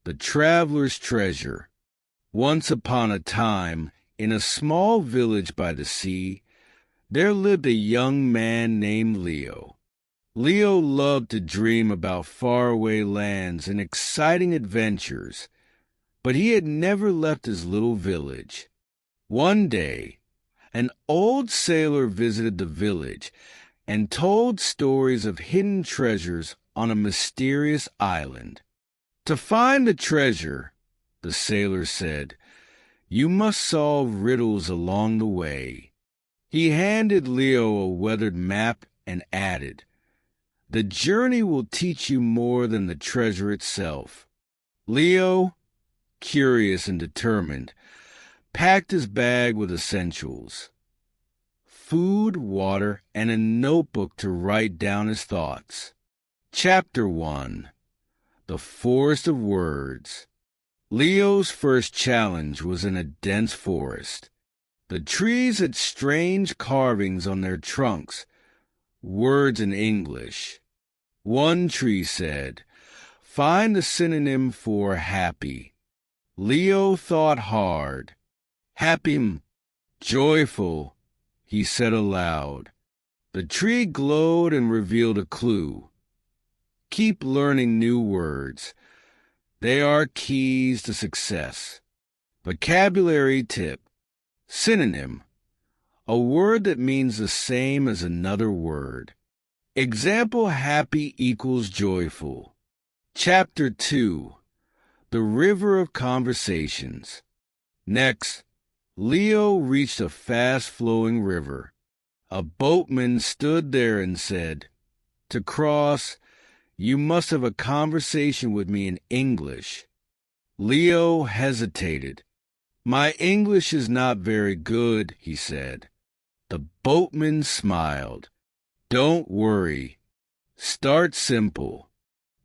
The Traveler's Treasure. Once upon a time, in a small village by the sea, there lived a young man named Leo. Leo loved to dream about faraway lands and exciting adventures, but he had never left his little village. One day, an old sailor visited the village and told stories of hidden treasures on a mysterious island. To find the treasure, the sailor said, you must solve riddles along the way. He handed Leo a weathered map and added, the journey will teach you more than the treasure itself. Leo, curious and determined, packed his bag with essentials: food, water, and a notebook to write down his thoughts. Chapter 1. The Forest of Words. Leo's first challenge was in a dense forest. The trees had strange carvings on their trunks, words in English. One tree said, find the synonym for happy. Leo thought hard. Happy, joyful, he said aloud. The tree glowed and revealed a clue. Keep learning new words. They are keys to success. Vocabulary tip. Synonym. A word that means the same as another word. Example: happy equals joyful. Chapter 2. The River of Conversations. Next, Leo reached a fast-flowing river. A boatman stood there and said, to cross, you must have a conversation with me in English. Leo hesitated. My English is not very good, he said. The boatman smiled. Don't worry. Start simple.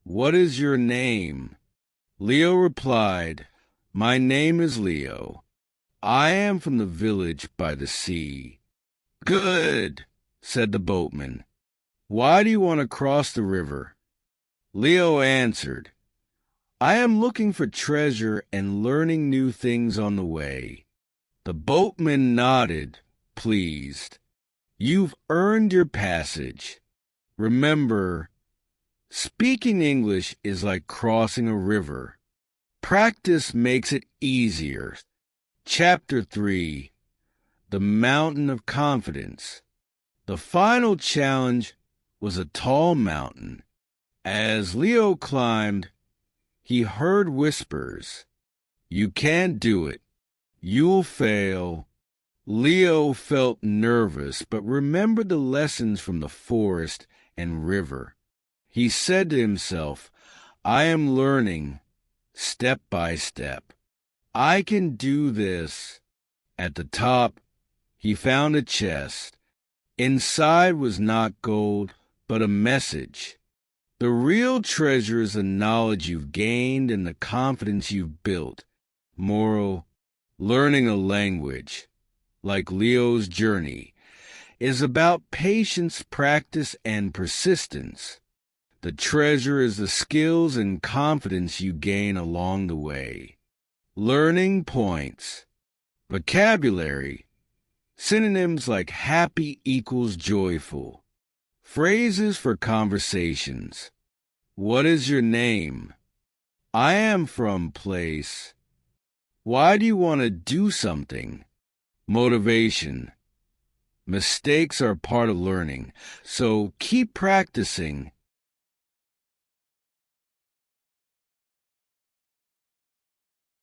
What is your name? Leo replied, my name is Leo. I am from the village by the sea. Good, said the boatman. Why do you want to cross the river? Leo answered, I am looking for treasure and learning new things on the way. The boatman nodded, pleased. You've earned your passage. Remember, speaking English is like crossing a river. Practice makes it easier. Chapter 3. The Mountain of Confidence. The final challenge was a tall mountain. As Leo climbed, he heard whispers. You can't do it. You'll fail. Leo felt nervous, but remembered the lessons from the forest and river. He said to himself, I am learning, step by step. I can do this. At the top, he found a chest. Inside was not gold, but a message. The real treasure is the knowledge you've gained and the confidence you've built. Moral: learning a language, like Leo's journey, is about patience, practice, and persistence. The treasure is the skills and confidence you gain along the way. Learning points. Vocabulary. Synonyms like happy equals joyful. Phrases for conversations. What is your name? I am from place. Why do you want to do something? Motivation. Mistakes are part of learning, so keep practicing